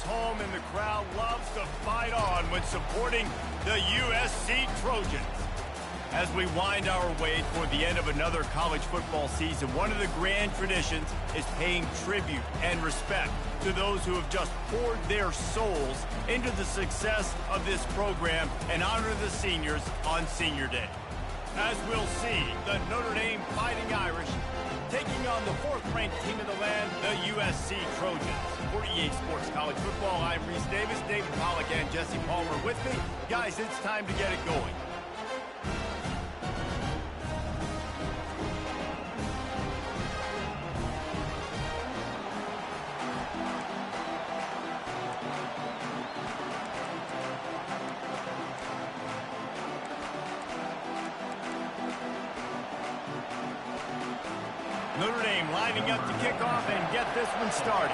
home, and the crowd loves to fight on when supporting the USC Trojans. As we wind our way toward the end of another college football season, one of the grand traditions is paying tribute and respect to those who have just poured their souls into the success of this program and honor the seniors on Senior Day. As we'll see, the Notre Dame Fighting Irish taking on the fourth-ranked team in the land, the USC Trojans. For EA Sports College Football, I'm Reese Davis, David Pollack, and Jesse Palmer with me. Guys, it's time to get it going. Notre Dame lining up to kick off and get this one started.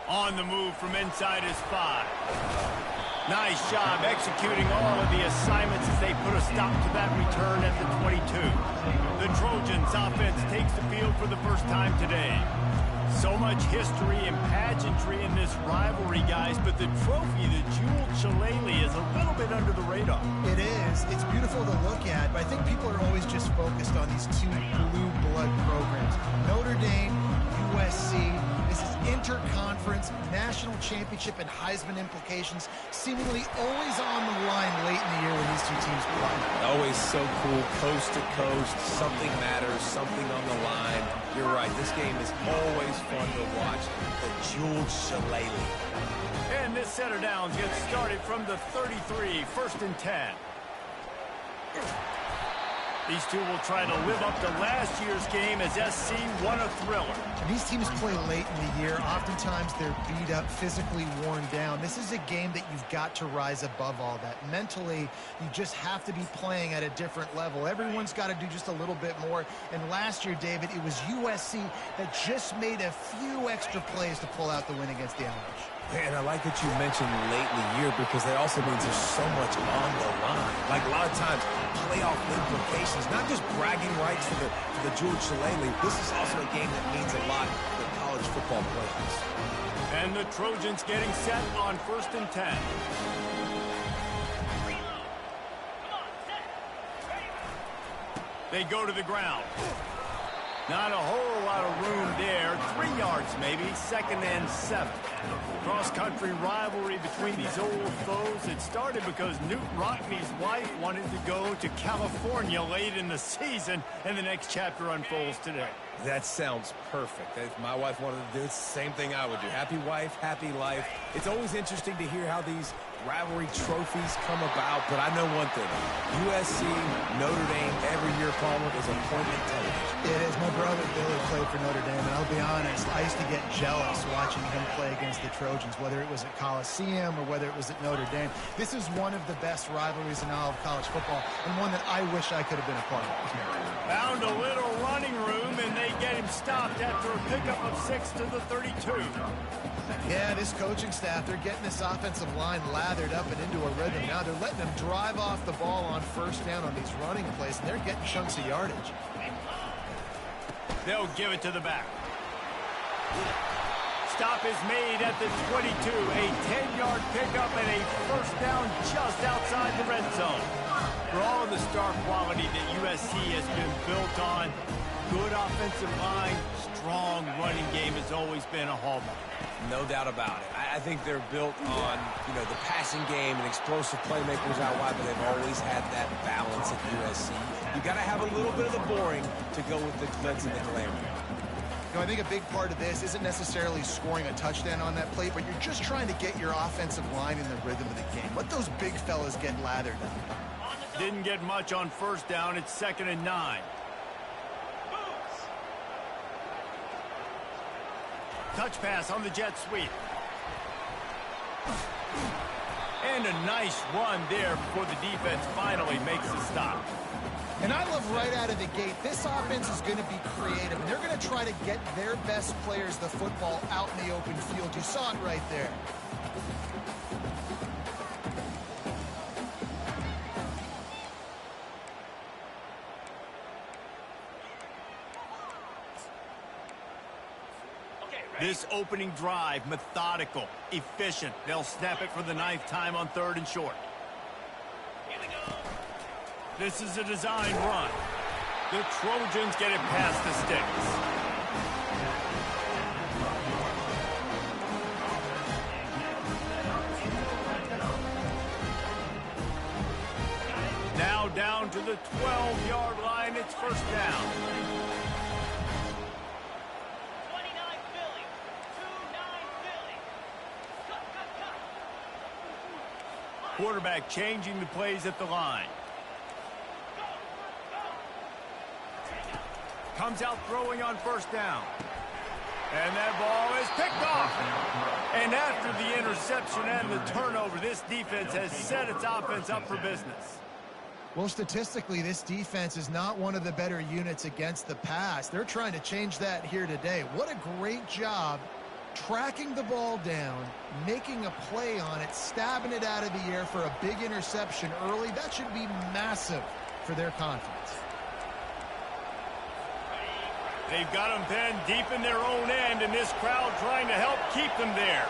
On the move from inside his 5. Nice job executing all of the assignments as they put a stop to that return at the 22. The Trojans offense takes the field for the first time today. So much history and pageantry in this rivalry, guys, but the trophy, the jeweled shillelagh, is a little bit under the radar. It is. It's beautiful to look at, but I think people are always just focused on these two blue blood programs. Notre Dame, USC. This is interconference, national championship, and Heisman implications seemingly always on the line late in the year when these two teams play. Always so cool, coast to coast. Something matters, something on the line. You're right, this game is always fun to watch. The jeweled shillelagh. And this set of downs gets started from the 33, 1st and 10. These two will try to live up to last year's game as SC won a thriller. And these teams play late in the year. Oftentimes they're beat up, physically worn down. This is a game that you've got to rise above all that. Mentally, you just have to be playing at a different level. Everyone's got to do just a little bit more. And last year, David, it was USC that just made a few extra plays to pull out the win against the Irish. And I like that you mentioned late in the year because that also means there's so much on the line. Like a lot of times, playoff implications, not just bragging rights for the jeweled shillelagh. This is also a game that means a lot for college football playoffs. And the Trojans getting set on 1st and 10. They go to the ground. Not a whole lot of room there. 3 yards maybe. 2nd and 7. Cross-country rivalry between these old foes. It started because Newt Rockne's wife wanted to go to California late in the season, and the next chapter unfolds today. That sounds perfect. If my wife wanted to do it, it's the same thing I would do. Happy wife, happy life. It's always interesting to hear how these rivalry trophies come about, but I know one thing. USC, Notre Dame, every year, Palmer, is appointment television. It is. My brother Billy played for Notre Dame, and I'll be honest, I used to get jealous watching him play against the Trojans, whether it was at Coliseum or whether it was at Notre Dame. This is one of the best rivalries in all of college football, and one that I wish I could have been a part of. Found a little running room, and they get him stopped after a pickup of 6 to the 32. Yeah, this coaching staff, they're getting this offensive line lathered up and into a rhythm. Now they're letting them drive off the ball on 1st down on these running plays, and they're getting chunks of yardage. They'll give it to the back. Stop is made at the 22. A 10-yard pickup and a 1st down just outside the red zone. For all of the star quality that USC has been built on, good offensive line, strong running game has always been a hallmark. No doubt about it. I think they're built on, the passing game and explosive playmakers out wide, but they've always had that balance at USC. You got to have a little bit of the boring to go with the glitz and the glamour. I think a big part of this isn't necessarily scoring a touchdown on that play, but you're just trying to get your offensive line in the rhythm of the game. Let those big fellas get lathered up. Didn't get much on 1st down. It's 2nd and 9. Touch pass on the jet sweep. And a nice run there before the defense finally makes the stop. And I love right out of the gate, this offense is going to be creative, and they're going to try to get their best players the football out in the open field. You saw it right there. This opening drive, methodical, efficient. They'll snap it for the 9th time on 3rd and short. This is a design run. The Trojans get it past the sticks. Now down to the 12-yard line. It's 1st down. Quarterback changing the plays at the line. Comes out throwing on 1st down. And that ball is picked off. And after the interception and the turnover, this defense has set its offense up for business. Well, statistically, this defense is not one of the better units against the pass. They're trying to change that here today. What a great job tracking the ball down, making a play on it, stabbing it out of the air for a big interception early. That should be massive for their confidence. They've got them pinned deep in their own end, and this crowd trying to help keep them there.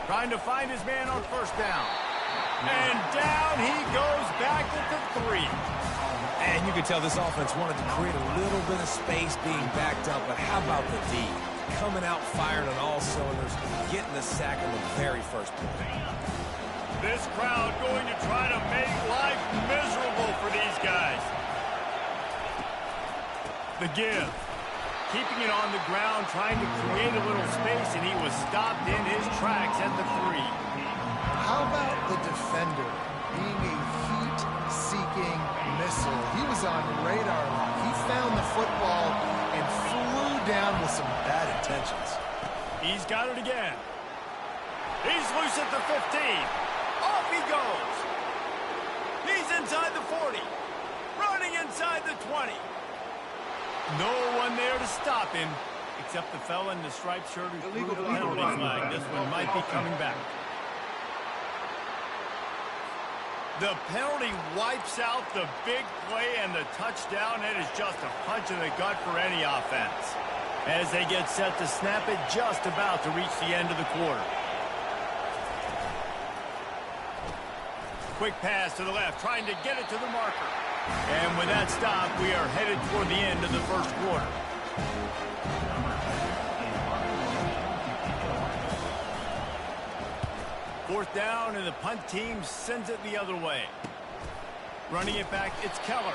Trying to find his man on 1st down. And down he goes back at the 3. And you can tell this offense wanted to create a little bit of space being backed up, but how about the D? Coming out firing on all cylinders, getting the sack on the very first play. This crowd going to try to make life miserable for these guys. The give. Keeping it on the ground, trying to create a little space, and he was stopped in his tracks at the 3. How about the defender being a heat-seeking missile? He was on radar. He found the football and flew down with some bad intentions. He's got it again. He's loose at the 15. Off he goes. He's inside the 40. Running inside the 20. No one there to stop him, except the fella in the striped shirt who threw the penalty flag. This one might be coming back. The penalty wipes out the big play and the touchdown. It is just a punch in the gut for any offense. As they get set to snap it, just about to reach the end of the quarter. Quick pass to the left, trying to get it to the marker. And with that stop, we are headed toward the end of the 1st quarter. Fourth down, and the punt team sends it the other way. Running it back, it's Keller.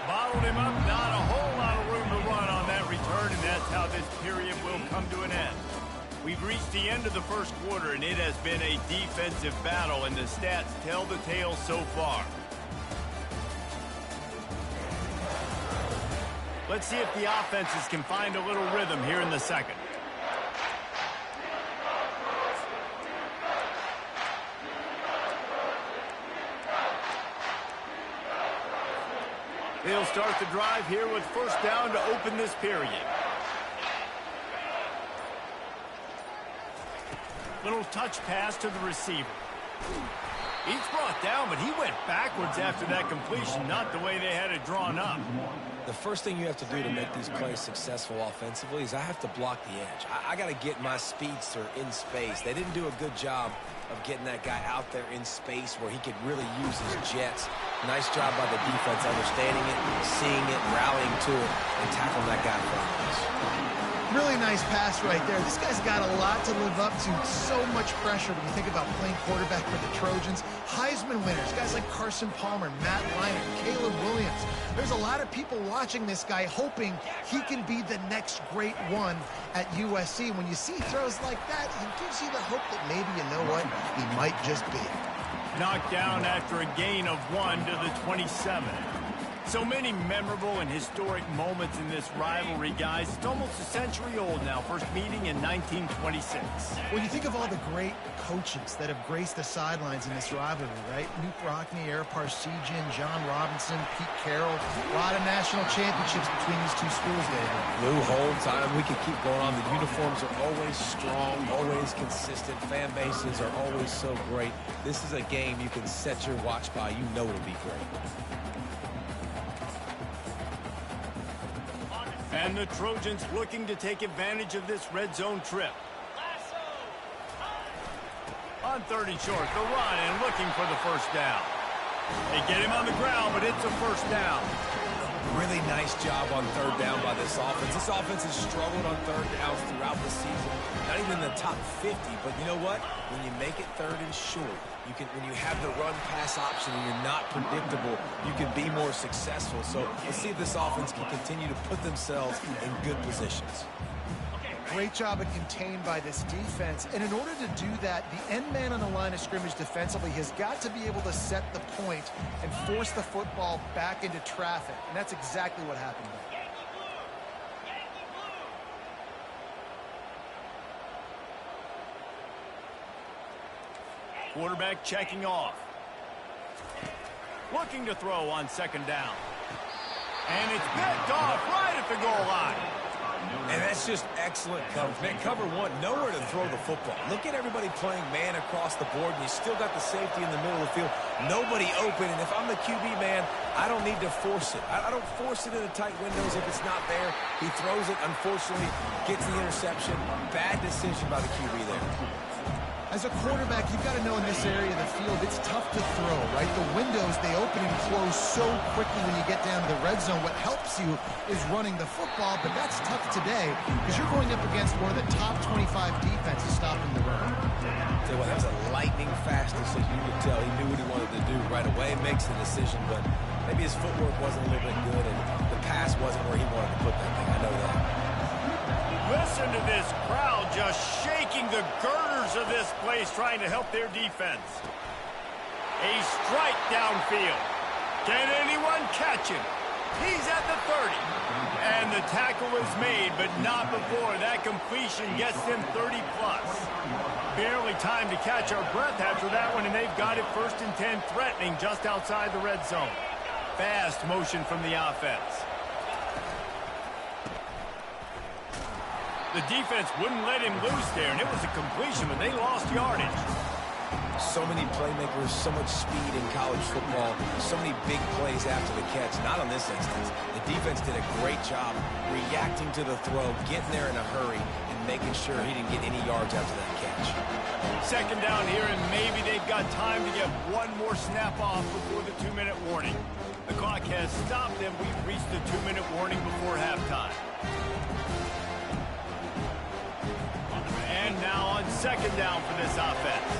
Bottled him up, not a whole lot of room to run on that return, and that's how this period will come to an end. We've reached the end of the 1st quarter, and it has been a defensive battle, and the stats tell the tale so far. Let's see if the offenses can find a little rhythm here in the 2nd. They'll start the drive here with 1st down to open this period. Little touch pass to the receiver. He's brought down, but he went backwards after that completion, not the way they had it drawn up. The first thing you have to do to make these plays successful offensively is I have to block the edge. I got to get my speedster in space. They didn't do a good job of getting that guy out there in space where he could really use his jets. Nice job by the defense understanding it, seeing it, rallying to it, and tackling that guy for us. Really nice pass right there. This guy's got a lot to live up to. So much pressure when you think about playing quarterback for the Trojans. Heisman winners, guys like Carson Palmer, Matt Leinart, Caleb Williams. There's a lot of people watching this guy hoping he can be the next great one at USC. When you see throws like that, it gives you the hope that maybe, you know what, he might just be. Knocked down after a gain of 1 to the 27. So many memorable and historic moments in this rivalry, guys. It's almost a century old now. First meeting in 1926. When you think of all the great coaches that have graced the sidelines in this rivalry, right? Newt Rockne, Ara Parseghian, John Robinson, Pete Carroll. A lot of national championships between these two schools, David. Lou Holtz, we could keep going on. The uniforms are always strong, always consistent. Fan bases are always so great. This is a game you can set your watch by. You know it'll be great. And the Trojans looking to take advantage of this red zone trip. On 30 short, the run and looking for the first down. They get him on the ground, but it's a first down. Really nice job on third down by this offense. This offense has struggled on third downs throughout the season. Not even in the top 50, but you know what? When you make it third and short, when you have the run-pass option and you're not predictable, you can be more successful. So let's see if this offense can continue to put themselves in good positions. Great job of contained by this defense. And in order to do that, the end man on the line of scrimmage defensively has got to be able to set the point and force the football back into traffic. And that's exactly what happened there. Quarterback checking off. Looking to throw on second down. And it's picked off right at the goal line. And that's just excellent coverage. Man, cover one, nowhere to throw the football. Look at everybody playing man across the board, and you still got the safety in the middle of the field. Nobody open, and if I'm the QB, man, I don't need to force it. I don't force it into tight windows if it's not there. He throws it, unfortunately, gets the interception. Bad decision by the QB there. As a quarterback, you've got to know in this area of the field, it's tough to throw, right? The windows, they open and close so quickly when you get down to the red zone. What helps you is running the football, but that's tough today because you're going up against one of the top 25 defenses stopping the run. Tell you what, that was a lightning-fast decision. You could tell he knew what he wanted to do right away, makes the decision, but maybe his footwork wasn't a little bit good, and the pass wasn't where he wanted to put that thing. I know that. Listen to this crowd just shaking the girders of this place trying to help their defense. A strike downfield. Can anyone catch him? He's at the 30. And the tackle is made, but not before that completion gets them 30-plus. Barely time to catch our breath after that one, and they've got it 1st and 10, threatening just outside the red zone. Fast motion from the offense. The defense wouldn't let him loose there, and it was a completion, but they lost yardage. So many playmakers, so much speed in college football, so many big plays after the catch. Not on this instance. The defense did a great job reacting to the throw, getting there in a hurry, and making sure he didn't get any yards after that catch. Second down here, and maybe they've got time to get one more snap off before the 2-minute warning. The clock has stopped, and we've reached the 2-minute warning before halftime. And now on second down for this offense.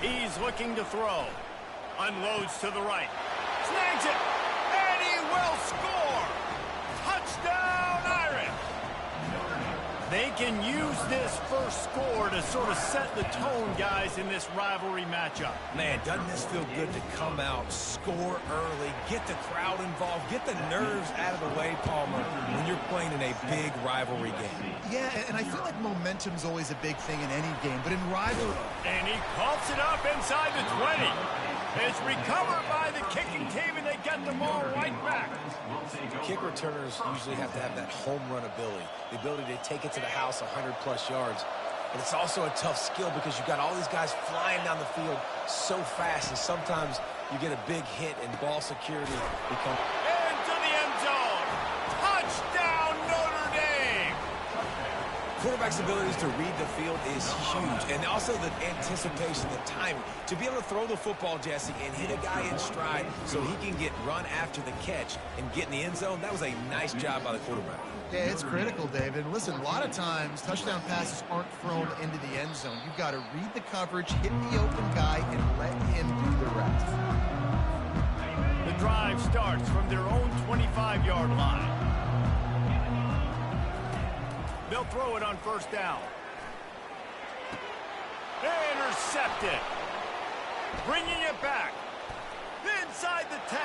He's looking to throw. Unloads to the right. Snags it. And he will score. Touchdown, Irish. They can use this first score to sort of set the tone, guys, in this rivalry matchup. Man, doesn't this feel good to come out, score early, get the crowd involved, get the nerves out of the way, Palmer, when you're playing in a big rivalry game. Yeah, and I feel like momentum's always a big thing in any game, but in rivalry... And he coughs it up inside the 20. It's recovered by the kicking team, and they get the ball right back. Kick returners usually have to have that home run ability, the ability to take it to the house 100-plus yards. But it's also a tough skill because you've got all these guys flying down the field so fast, and sometimes you get a big hit and ball security becomes... Into the end zone. Touchdown, Notre Dame. Quarterback's abilities to read the field is huge, and also the anticipation, the timing. To be able to throw the football, Jesse, and hit a guy in stride so he can get run after the catch and get in the end zone, that was a nice job by the quarterback. Yeah, it's critical, David. Listen, a lot of times touchdown passes aren't thrown into the end zone. You've got to read the coverage, hit the open guy, and let him do the rest. The drive starts from their own 25-yard line. They'll throw it on first down. Intercepted. Bringing it back. Inside the 10.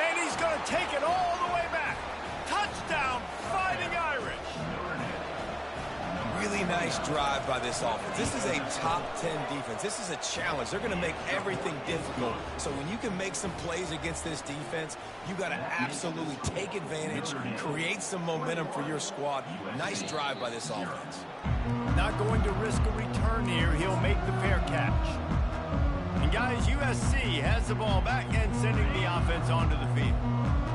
And he's going to take it all the way back. Touchdown, Fighting Irish. Really nice drive by this offense. This is a top 10 defense. This is a challenge. They're going to make everything difficult. So when you can make some plays against this defense, you got to absolutely take advantage, create some momentum for your squad. Nice drive by this offense. Not going to risk a return here. He'll make the fair catch. And guys, USC has the ball back and sending the offense onto the field.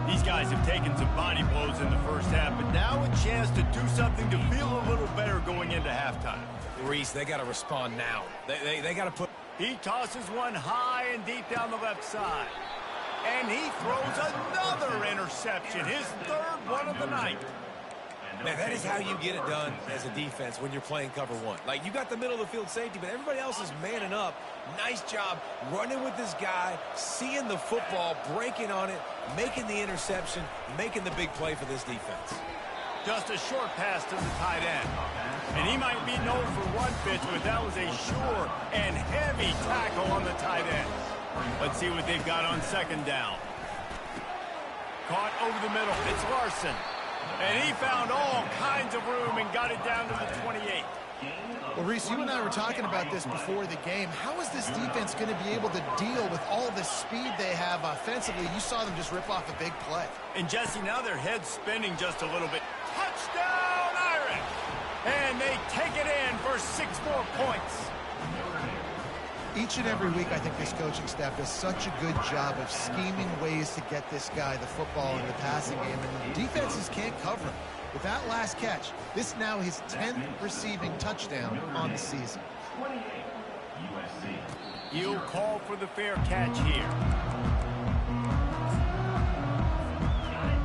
These guys have taken some body blows in the first half, but now a chance to do something to feel a little better going into halftime. Reese, they got to respond now. They got to put... He tosses one high and deep down the left side. And he throws another interception, his third one of the night. Man, that is how you get it done as a defense when you're playing cover one. Like, you got the middle of the field safety, but everybody else is manning up. Nice job running with this guy, seeing the football, breaking on it, making the interception, making the big play for this defense. Just a short pass to the tight end. And he might be known for one pitch, but that was a sure and heavy tackle on the tight end. Let's see what they've got on second down. Caught over the middle. It's Larson. And he found all kinds of room and got it down to the 28. Well, Reese, you and I were talking about this before the game. How is this defense going to be able to deal with all the speed they have offensively? You saw them just rip off a big play. And, Jesse, now their head's spinning just a little bit. Touchdown, Irish! And they take it in for 6 more points. Each and every week, I think this coaching staff does such a good job of scheming ways to get this guy the football in the passing game, and the defenses can't cover him. With that last catch, this now his 10th receiving touchdown on the season. You'll call for the fair catch here.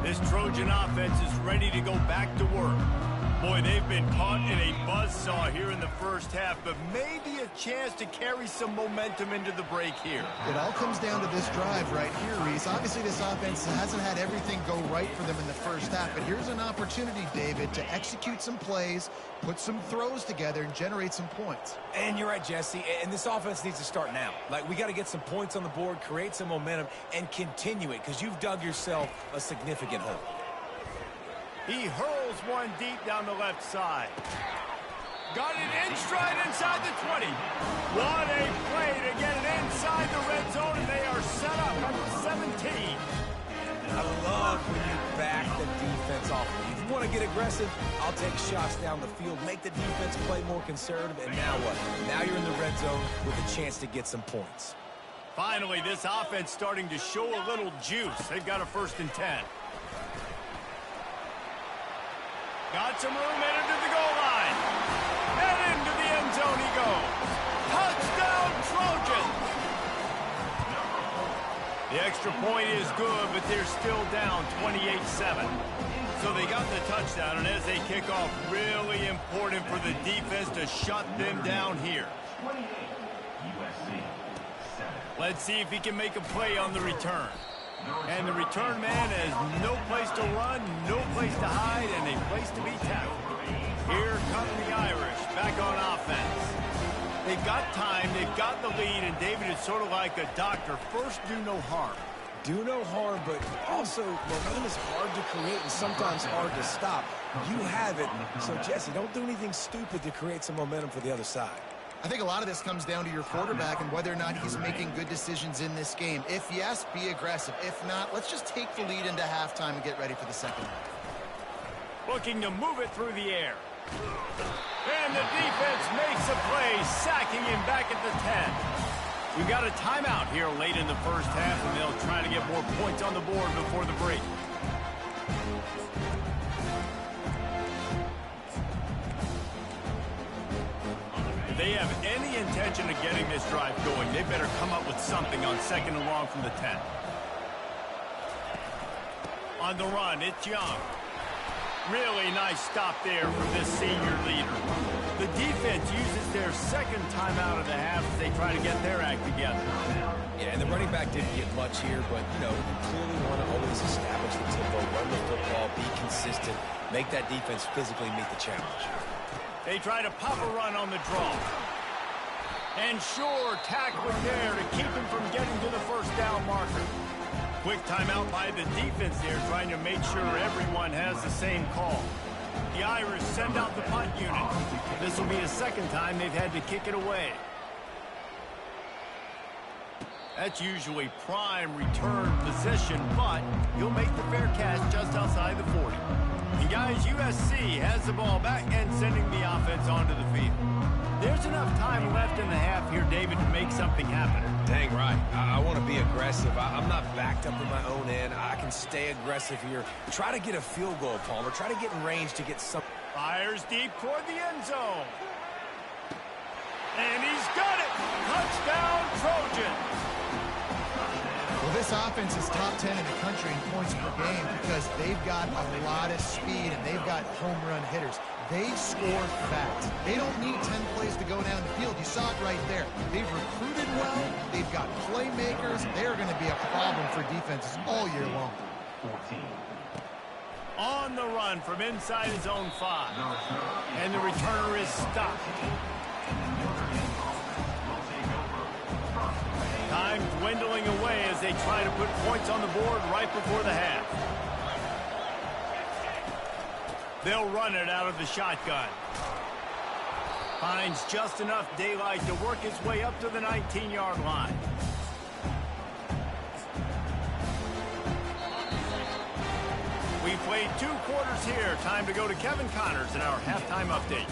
This Trojan offense is ready to go back to work. Boy, they've been caught in a buzzsaw here in the first half, but maybe a chance to carry some momentum into the break here. It all comes down to this drive right here, Reese. Obviously, this offense hasn't had everything go right for them in the first half, but here's an opportunity, David, to execute some plays, put some throws together, and generate some points. And you're right, Jesse, and this offense needs to start now. Like, we got to get some points on the board, create some momentum, and continue it, because you've dug yourself a significant hole. He hurls one deep down the left side. Got it in stride inside the 20. What a play to get it inside the red zone, and they are set up at the 17. I love when you back the defense off. If you want to get aggressive, I'll take shots down the field, make the defense play more conservative, and now what? Now you're in the red zone with a chance to get some points. Finally, this offense starting to show a little juice. They've got a 1st and 10. Got some room, headed to the goal line. And into the end zone he goes. Touchdown, Trojans! The extra point is good, but they're still down 28-7. So they got the touchdown, and as they kick off, really important for the defense to shut them down here. Let's see if he can make a play on the return. And the return man has no place to run, no place to hide, and a place to be tackled. Here come the Irish back on offense. They've got time, they've got the lead, and David is sort of like a doctor. First, do no harm. Do no harm, but also momentum is hard to create and sometimes hard to stop. You have it, so Jesse, don't do anything stupid to create some momentum for the other side. I think a lot of this comes down to your quarterback and whether or not he's making good decisions in this game. If yes, be aggressive. If not, let's just take the lead into halftime and get ready for the second half. Looking to move it through the air. And the defense makes a play, sacking him back at the 10. We've got a timeout here late in the first half, and they'll try to get more points on the board before the break. If they have any intention of getting this drive going, they better come up with something on 2nd and long from the 10. On the run, it's Young. Really nice stop there from this senior leader. The defense uses their 2nd timeout of the half as they try to get their act together. Yeah, and the running back didn't get much here, but, you know, you clearly want to always establish the tempo, run the football, be consistent, make that defense physically meet the challenge. They try to pop a run on the draw. And sure, tackle there to keep him from getting to the 1st down marker. Quick timeout by the defense there, trying to make sure everyone has the same call. The Irish send out the punt unit. This will be the 2nd time they've had to kick it away. That's usually prime return position, but he'll make the fair catch just outside the 40. And guys, USC has the ball back and sending the offense onto the field. There's enough time left in the half here, David, to make something happen. Dang right. I want to be aggressive. I'm not backed up in my own end. I can stay aggressive here. Try to get a field goal, Palmer. Try to get in range to get some. Fires deep toward the end zone. And he's got it. Touchdown, Trojan. Well, this offense is top 10 in the country in points per game because they've got a lot of speed and they've got home run hitters. They score fast. They don't need 10 plays to go down the field. You saw it right there. They've recruited well. They've got playmakers. They're going to be a problem for defenses all year long. On the run from inside his own 5. And the returner is stopped. Time dwindling away as they try to put points on the board right before the half. They'll run it out of the shotgun. Finds just enough daylight to work his way up to the 19-yard line. We played 2 quarters here. Time to go to Kevin Connors in our halftime update.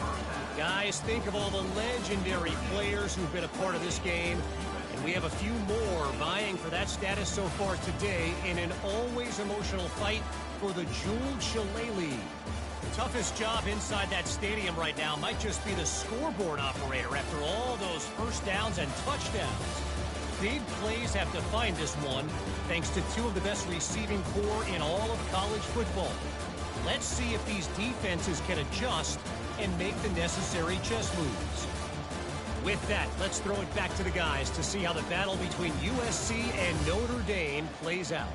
Guys, think of all the legendary players who've been a part of this game. And we have a few more vying for that status so far today in an always emotional fight for the jeweled shillelagh. The toughest job inside that stadium right now might just be the scoreboard operator after all those first downs and touchdowns. Big plays have defined this one, thanks to 2 of the best receiving corps in all of college football. Let's see if these defenses can adjust and make the necessary chess moves. With that, let's throw it back to the guys to see how the battle between USC and Notre Dame plays out.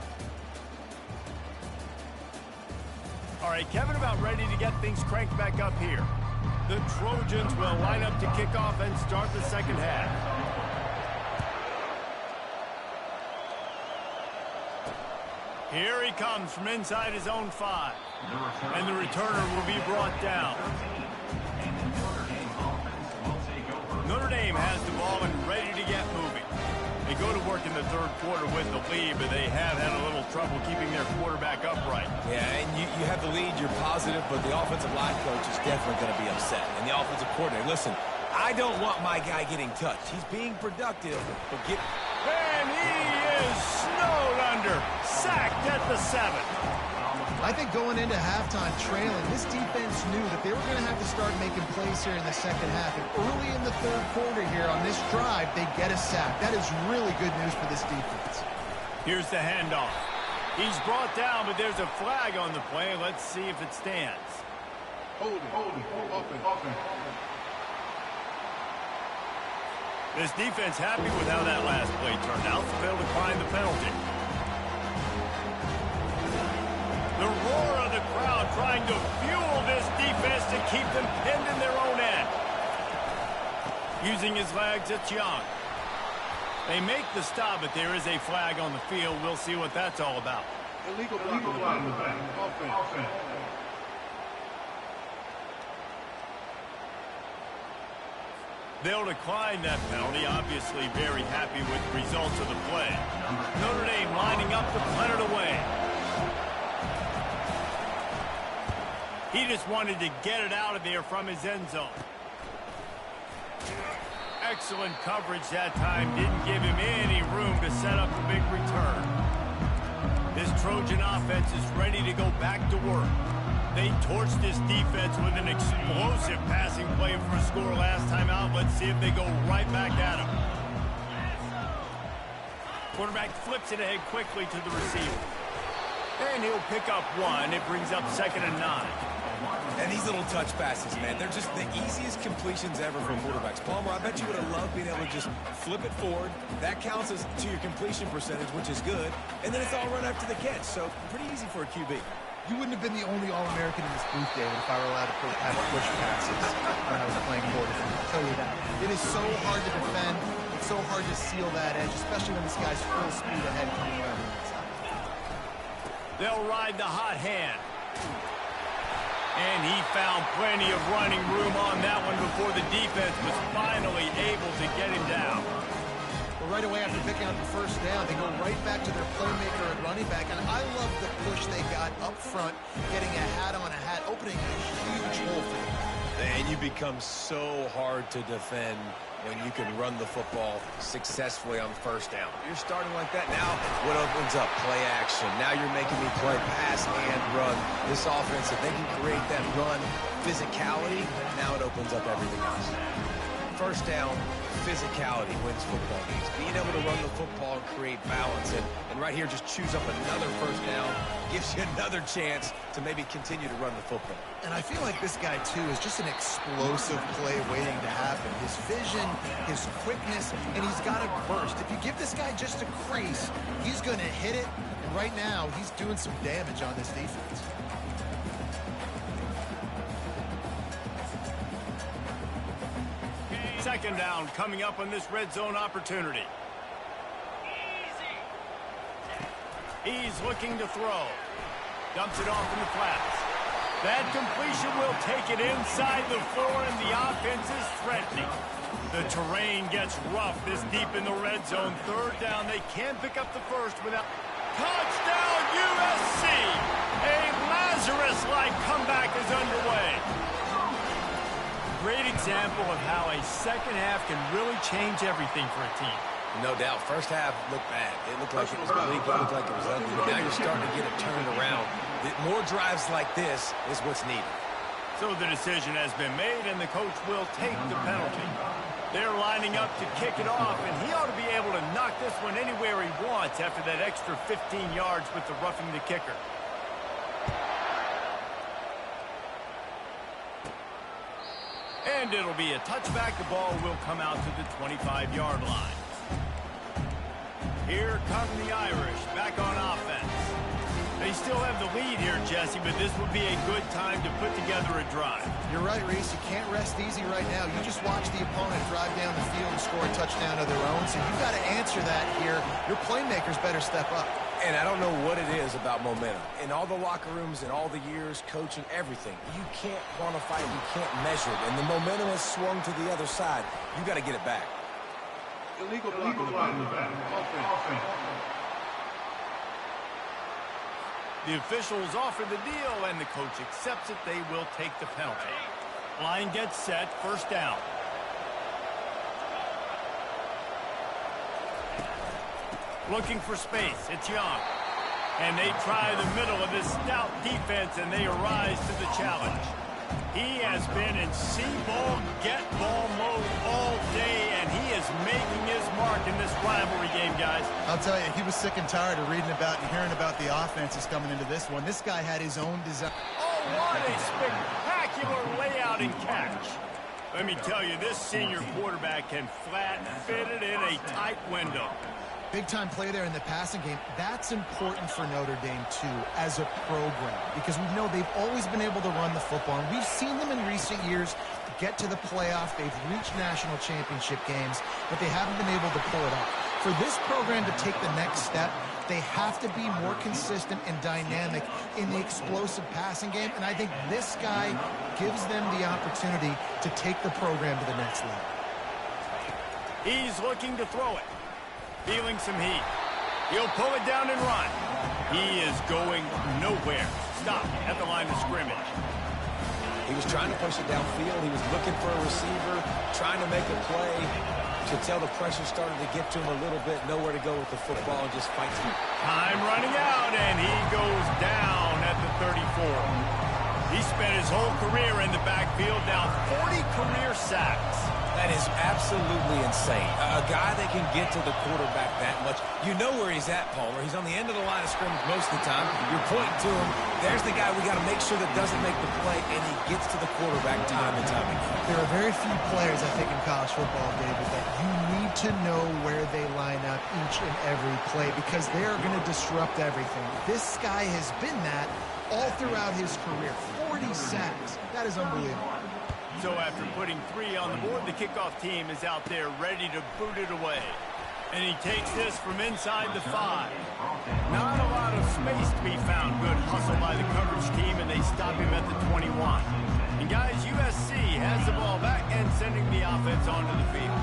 All right, Kevin, about ready to get things cranked back up here. The Trojans will line up to kick off and start the second half. Here he comes from inside his own 5. And the returner will be brought down. Notre Dame has the ball and ready to get moving. They go to work in the 3rd quarter with the lead, but they have had a little trouble keeping their quarterback upright. Yeah, and you have the lead, you're positive, but the offensive line coach is definitely going to be upset. And the offensive coordinator, listen, I don't want my guy getting touched. He's being productive, but get... And he is snowed under, sacked at the 7. I think going into halftime trailing, this defense knew that they were going to have to start making plays here in the second half. And early in the 3rd quarter here on this drive, they get a sack. That is really good news for this defense. Here's the handoff. He's brought down, but there's a flag on the play. Let's see if it stands. Hold it. This defense happy with how that last play turned out, so they'll decline the penalty. The roar of the crowd trying to fuel this defense to keep them pinned in their own end. Using his legs, it's Young. They make the stop, but there is a flag on the field. We'll see what that's all about. Illegal offense. They'll decline that penalty, obviously very happy with the results of the play. Notre Dame lining up to punt it away. He just wanted to get it out of there from his end zone. Excellent coverage that time. Didn't give him any room to set up the big return. This Trojan offense is ready to go back to work. They torched this defense with an explosive passing play for a score last time out. Let's see if they go right back at him. Quarterback flips it ahead quickly to the receiver. And he'll pick up 1. It brings up 2nd and 9. And these little touch passes, man, they're just the easiest completions ever for quarterbacks. Palmer, I bet you would have loved being able to just flip it forward. That counts as to your completion percentage, which is good. And then it's all run after the catch, so pretty easy for a QB. You wouldn't have been the only All-American in this booth, David, if I were allowed to have push passes when I was playing quarterback. I'll tell you that. It is so hard to defend. It's so hard to seal that edge, especially when this guy's full speed ahead coming around the inside. They'll ride the hot hand. And he found plenty of running room on that one before the defense was finally able to get him down. Well, But right away after picking up the first down, they go right back to their playmaker at running back. And I love the push they got up front, getting a hat on a hat, opening a huge hole for them. And you become so hard to defend when you can run the football successfully on first down. You're starting like that now. What opens up? Play action. Now you're making me play pass and run. This offense, if they can create that run physicality, now it opens up everything else. First down, physicality wins football games. Being able to run the football and create balance. And right here, just choose up another first down, gives you another chance to maybe continue to run the football. And I feel like this guy, too, is just an explosive play waiting to happen. His vision, his quickness, and he's got a burst. If you give this guy just a crease, he's going to hit it. And right now, he's doing some damage on this defense. Second down coming up on this red zone opportunity. He's looking to throw. Dumps it off in the flats. That completion will take it inside the 4, and the offense is threatening. The terrain gets rough this deep in the red zone. Third down, they can pick up the first without... Touchdown, USC! A Lazarus-like comeback is underway. Great example of how a second half can really change everything for a team. No doubt. First half looked bad. It looked like it was bleak. It looked like it was ugly. But now you're starting to get it turned around. More drives like this is what's needed. So the decision has been made, and the coach will take the penalty. They're lining up to kick it off, and he ought to be able to knock this one anywhere he wants after that extra 15 yards with the roughing the kicker. And it'll be a touchback. The ball will come out to the 25-yard line. Here come the Irish back on offense. They still have the lead here, Jesse, but this would be a good time to put together a drive. You're right, Reese. You can't rest easy right now. You just watch the opponent drive down the field and score a touchdown of their own, so you've got to answer that here. Your playmakers better step up. And I don't know what it is about momentum. In all the locker rooms and all the years, coaching, everything, you can't quantify it, you can't measure it. And the momentum has swung to the other side. You got to get it back. Illegal flag in the back. Offense. The officials offer the deal, and the coach accepts it. They will take the penalty. Line gets set. First down. Looking for space. It's Young. And they try the middle of this stout defense, and they arise to the challenge. He has been in see-ball, get-ball mode all day, and he is making his mark in this rivalry game, guys. I'll tell you, he was sick and tired of reading about and hearing about the offenses coming into this one. This guy had his own design. Oh, what a spectacular layout and catch. Let me tell you, this senior quarterback can flat fit it in a tight window. Big-time play there in the passing game. That's important for Notre Dame, too, as a program, because we know they've always been able to run the football, and we've seen them in recent years get to the playoff. They've reached national championship games, but they haven't been able to pull it off. For this program to take the next step, they have to be more consistent and dynamic in the explosive passing game, and I think this guy gives them the opportunity to take the program to the next level. He's looking to throw it. Feeling some heat. He'll pull it down and run. He is going nowhere. Stop at the line of scrimmage. He was trying to push it downfield. He was looking for a receiver, trying to make a play. To tell the pressure started to get to him a little bit. Nowhere to go with the football, and just fights him. Time running out, and he goes down at the 34. He spent his whole career in the backfield, now 40 career sacks. That is absolutely insane. A guy that can get to the quarterback that much. You know where he's at, Palmer. He's on the end of the line of scrimmage most of the time. You're pointing to him. There's the guy we got to make sure that doesn't make the play, and he gets to the quarterback time and time again. There are very few players, I think, in college football, David, that you need to know where they line up each and every play because they are going to disrupt everything. This guy has been that all throughout his career. 40 sacks. That is unbelievable. So after putting 3 on the board, the kickoff team is out there ready to boot it away. And he takes this from inside the 5. Not a lot of space to be found. Good hustle by the coverage team, and they stop him at the 21. And guys, USC has the ball back and sending the offense onto the field.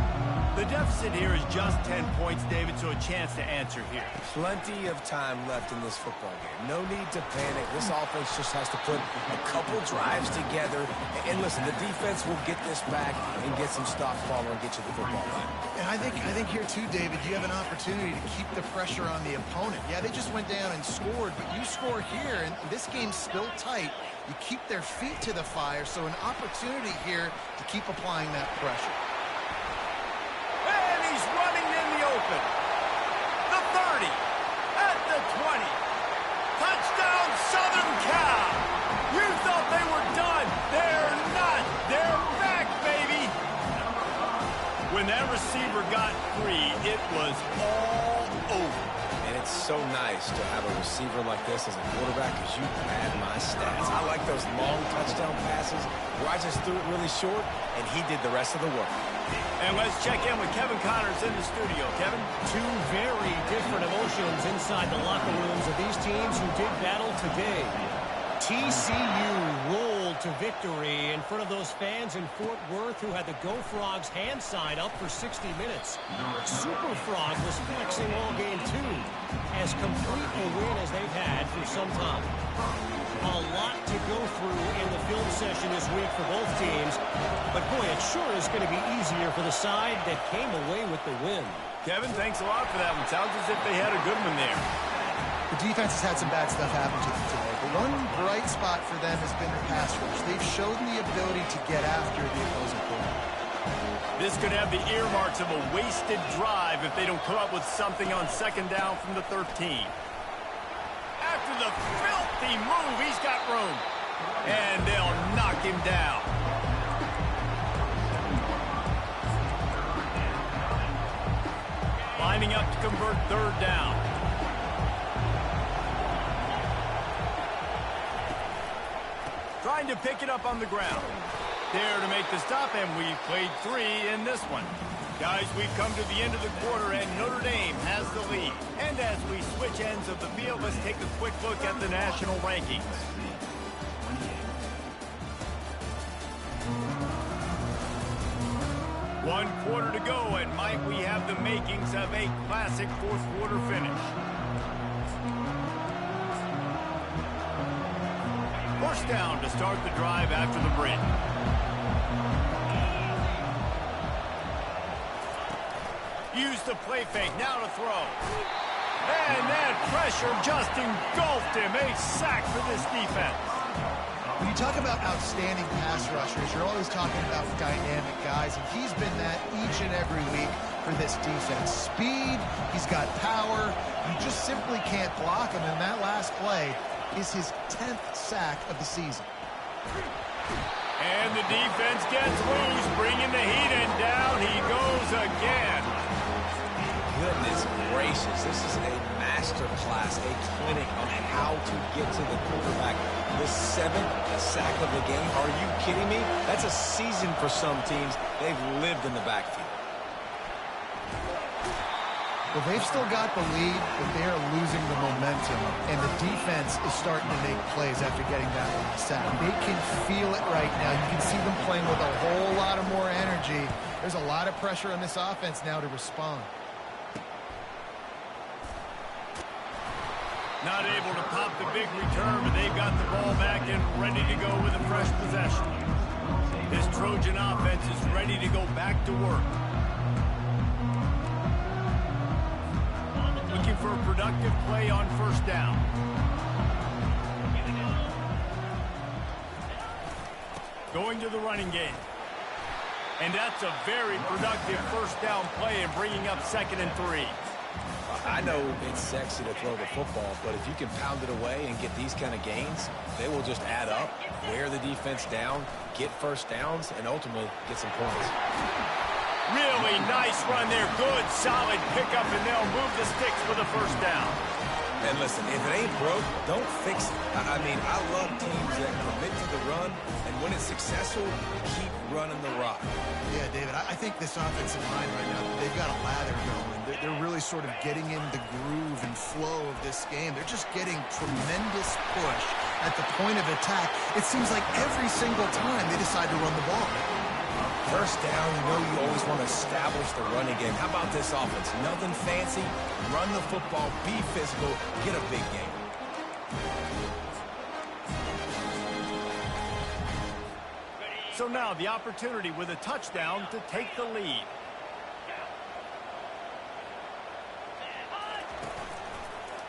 The deficit here is just 10 points, David, so a chance to answer here. Plenty of time left in this football game. No need to panic. This offense just has to put a couple drives together. And listen, the defense will get this back and get some stops following and get you the football back. And I think here too, David, you have an opportunity to keep the pressure on the opponent. Yeah, they just went down and scored, but you score here, and this game's still tight. You keep their feet to the fire, so an opportunity here to keep applying that pressure. And he's running in the open. The 30, at the 20. Touchdown, Southern Cal. You thought they were done. They're not. They're back, baby. When that receiver got free, it was all over. And it's so nice to have a receiver like this as a quarterback because you pad my stats. I like those long touchdown passes where I just threw it really short, and he did the rest of the work. And let's check in with Kevin Connors in the studio. Kevin? Two very different emotions inside the locker rooms of these teams who did battle today. TCU rolled to victory in front of those fans in Fort Worth who had the Go Frogs hand sign up for 60 minutes. Super Frog was flexing all game too, as complete a win as they've had for some time. A lot to go through in the film session this week for both teams, but boy, it sure is going to be easier for the side that came away with the win. Kevin, thanks a lot for that one. Sounds as if they had a good one there. The defense has had some bad stuff happen to them today, but one bright spot for them has been the pass rush. They've shown the ability to get after the opposing quarterback. This could have the earmarks of a wasted drive if they don't come up with something on second down from the 13. After the filthy move, he's got room. And they'll knock him down. Lining up to convert third down. Trying to pick it up on the ground. There to make the stop, and we've played 3 in this one. Guys, we've come to the end of the quarter, and Notre Dame has the lead. And as we switch ends of the field, let's take a quick look at the national rankings. One quarter to go, and might we have the makings of a classic fourth quarter finish. First down to start the drive after the break. Use the play fake, now to throw. And that pressure just engulfed him. A sack for this defense. When you talk about outstanding pass rushers, you're always talking about dynamic guys, and he's been that each and every week for this defense. Speed, he's got power. You just simply can't block him, and that last play is his 10th sack of the season. And the defense gets loose, bringing the heat, and down he goes again. Goodness gracious, this is a master class, a clinic on how to get to the quarterback. The 7th sack of the game, are you kidding me? That's a season for some teams. They've lived in the backfield. Well, they've still got the lead, but they are losing the momentum, and the defense is starting to make plays after getting that last sack. They can feel it right now. You can see them playing with a whole lot of more energy. There's a lot of pressure on this offense now to respond. Not able to pop the big return, but they've got the ball back and ready to go with a fresh possession. This Trojan offense is ready to go back to work. Looking for a productive play on first down. Going to the running game. And that's a very productive first down play and bringing up 2nd and 3. I know it's sexy to throw the football, but if you can pound it away and get these kind of gains, they will just add up, wear the defense down, get first downs, and ultimately get some points. Really nice run there. Good, solid pickup, and they'll move the sticks for the first down. And listen, if it ain't broke, don't fix it. I mean, I love teams that commit to the run, and when it's successful, keep running the rock. Yeah, David, I think this offensive line right now, they've got a lather going. They're really sort of getting in the groove and flow of this game. They're just getting tremendous push at the point of attack. It seems like every single time they decide to run the ball. First down, you know you always want to establish the running game. How about this offense? Nothing fancy. Run the football, be physical, get a big game. So now the opportunity with a touchdown to take the lead.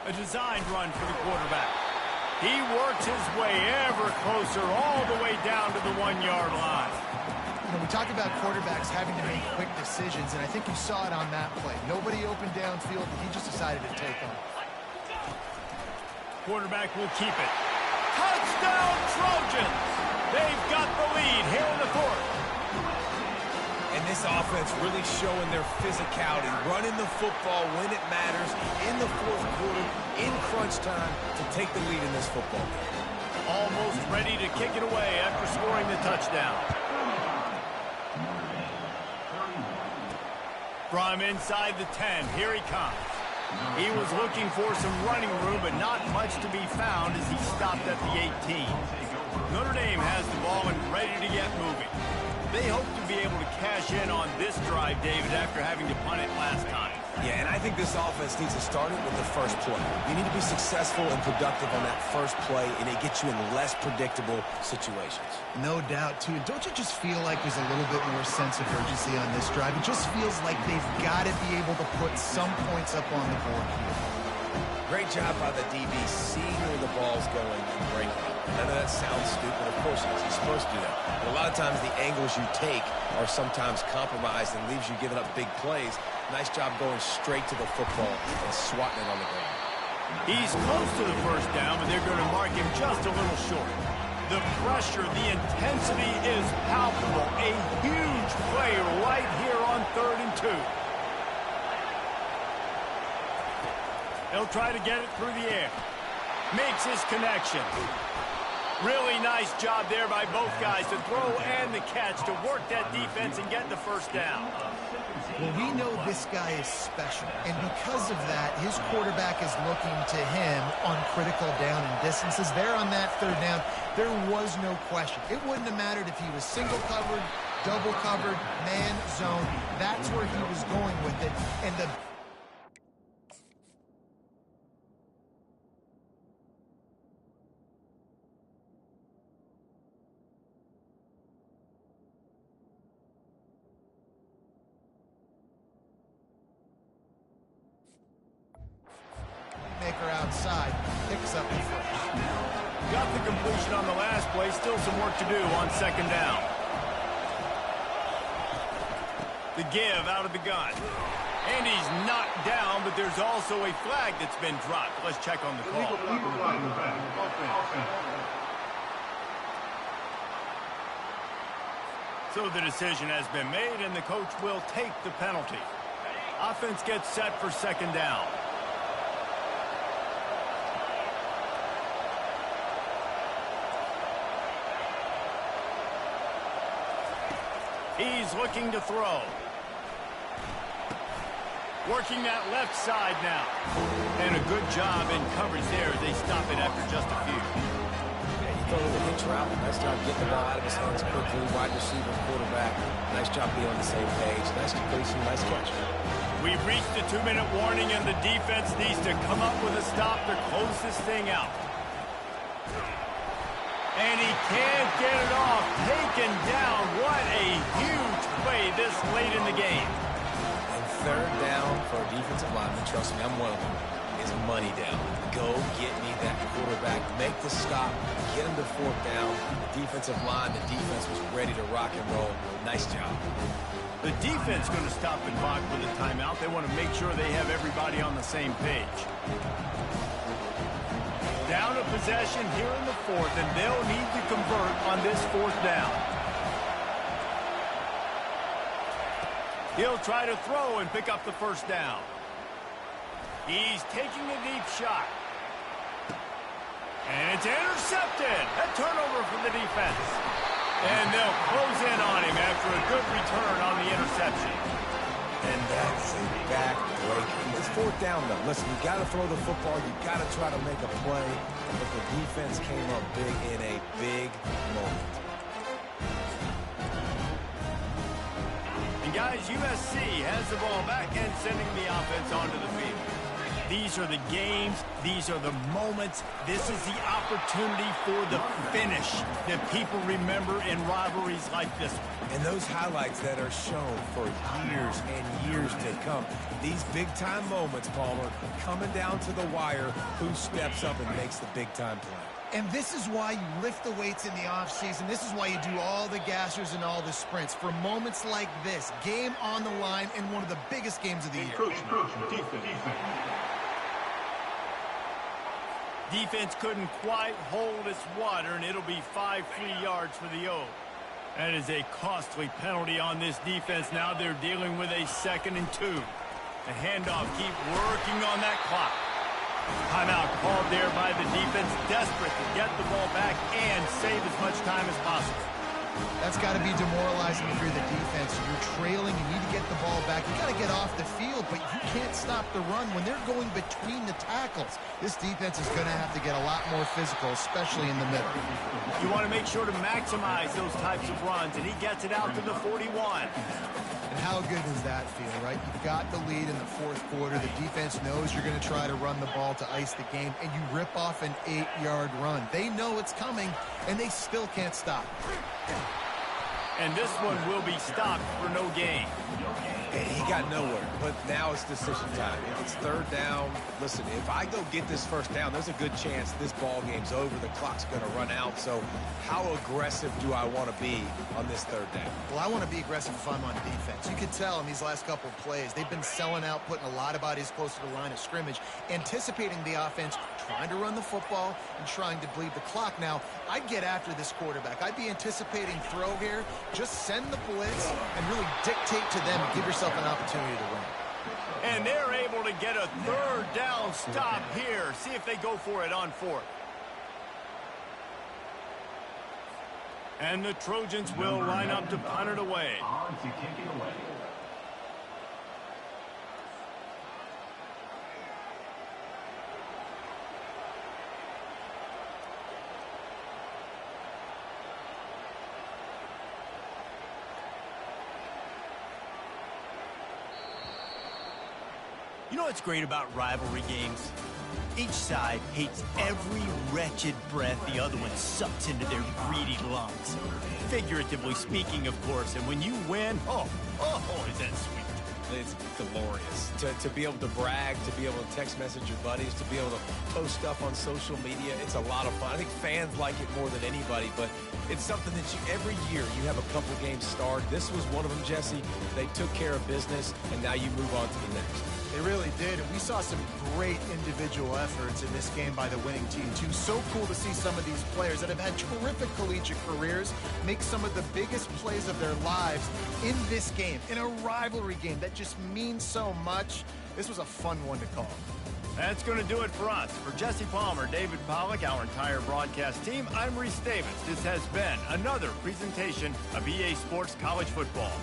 A designed run for the quarterback. He works his way ever closer all the way down to the 1-yard line. You know, we talk about quarterbacks having to make quick decisions, and I think you saw it on that play. Nobody opened downfield, and he just decided to take them. Quarterback will keep it. Touchdown, Trojans! They've got the lead here in the fourth. And this offense really showing their physicality, running the football when it matters, in the fourth quarter, in crunch time, to take the lead in this football game. Almost ready to kick it away after scoring the touchdown. From inside the 10, here he comes. He was looking for some running room, but not much to be found as he stopped at the 18. Notre Dame has the ball and ready to get moving. They hope to be able to cash in on this drive, David, after having to punt it last time. Yeah, and I think this offense needs to start it with the first play. You need to be successful and productive on that first play, and it gets you in less predictable situations. No doubt, too. Don't you just feel like there's a little bit more sense of urgency on this drive? It just feels like they've got to be able to put some points up on the board here. Great job by the DB seeing where the ball's going and breaking it. I know that sounds stupid. Of course it is. You're supposed to do that. But a lot of times the angles you take are sometimes compromised and leaves you giving up big plays. Nice job going straight to the football and swatting it on the ground. He's close to the first down, but they're going to mark him just a little short. The pressure, the intensity is palpable. A huge play right here on 3rd and 2. He'll try to get it through the air. Makes his connection. Really nice job there by both guys to throw and the catch to work that defense and get the first down. Well, we know this guy is special, and because of that, his quarterback is looking to him on critical down and distances. There on that 3rd down, there was no question. It wouldn't have mattered if he was single covered, double covered, man, zone. That's where he was going with it, and the maker outside picks up the first. Got the completion on the last play. Still some work to do on 2nd down. The give out of the gun. And he's knocked down, but there's also a flag that's been dropped. Let's check on the call. So the decision has been made, and the coach will take the penalty. Offense gets set for 2nd down. He's looking to throw. Working that left side now. And a good job in coverage there as they stop it after just a few. Yeah, he threw a little hitch route. Nice job getting the ball out of his hands quickly. Wide receiver, quarterback. Nice job being on the same page. Nice completion, nice catch. We've reached the 2-minute warning, and the defense needs to come up with a stop to close this thing out. And he can't get it off. Taken down. What a huge play this late in the game. And 3rd down for a defensive lineman, trust me, I'm one of them, is money down. Go get me that quarterback. Make the stop. Get him to 4th down. The defensive line, the defense was ready to rock and roll. Nice job. The defense going to stop and block with a timeout. They want to make sure they have everybody on the same page. Down a possession here in the 4th, and they'll need to convert on this 4th down. He'll try to throw and pick up the first down. He's taking a deep shot. And it's intercepted. A turnover for the defense. And they'll close in on him after a good return on the interception. And that's a back-breaker. It's 4th down, though. Listen, you got to throw the football. You got to try to make a play. But the defense came up big in a big moment. guys, USC has the ball back and sending the offense onto the field. These are the games. These are the moments. This is the opportunity for the finish that people remember in rivalries like this one. And those highlights that are shown for years and years to come. These big-time moments, Palmer, coming down to the wire, who steps up and makes the big-time play. And this is why you lift the weights in the offseason. This is why you do all the gassers and all the sprints. For moments like this, game on the line in one of the biggest games of the year. Defense couldn't quite hold its water, and it'll be 5 free yards for the O. That is a costly penalty on this defense. Now they're dealing with a 2nd and 2. The handoff, keep working on that clock. Timeout called there by the defense, desperate to get the ball back and save as much time as possible. That's got to be demoralizing if you're the defense. You're trailing, you need to get the ball back. You got to get off the field, but you can't stop the run when they're going between the tackles. This defense is going to have to get a lot more physical, especially in the middle. You want to make sure to maximize those types of runs, and he gets it out to the 41. And how good does that feel, right? You've got the lead in the 4th quarter. The defense knows you're going to try to run the ball to ice the game, and you rip off an 8-yard run. They know it's coming, and they still can't stop. And this one will be stopped for no gain. He got nowhere, but now it's decision time. If it's 3rd down, listen, if I go get this 1st down, there's a good chance this ball game's over. The clock's going to run out. So how aggressive do I want to be on this 3rd down? Well, I want to be aggressive if I'm on defense. You can tell in these last couple of plays, they've been selling out, putting a lot of bodies close to the line of scrimmage, anticipating the offense, trying to run the football, and trying to bleed the clock. Now, I'd get after this quarterback. I'd be anticipating throw here. Just send the blitz and really dictate to them and give yourself an opportunity to win. And they're able to get a 3rd down stop here. See if they go for it on 4th. And the Trojans will line up to punt it away. You know what's great about rivalry games? Each side hates every wretched breath the other one sucks into their greedy lungs. Figuratively speaking, of course, and when you win, oh, is that sweet. It's glorious. To be able to brag, to be able to text message your buddies, to be able to post stuff on social media, it's a lot of fun. I think fans like it more than anybody, but it's something that every year you have a couple games start. This was one of them, Jesse. They took care of business, and now you move on to the next. They really did, and we saw some great individual efforts in this game by the winning team, too. So cool to see some of these players that have had terrific collegiate careers make some of the biggest plays of their lives in this game, in a rivalry game that just means so much. This was a fun one to call. That's going to do it for us. For Jesse Palmer, David Pollack, our entire broadcast team, I'm Reese Davis. This has been another presentation of EA Sports College Football.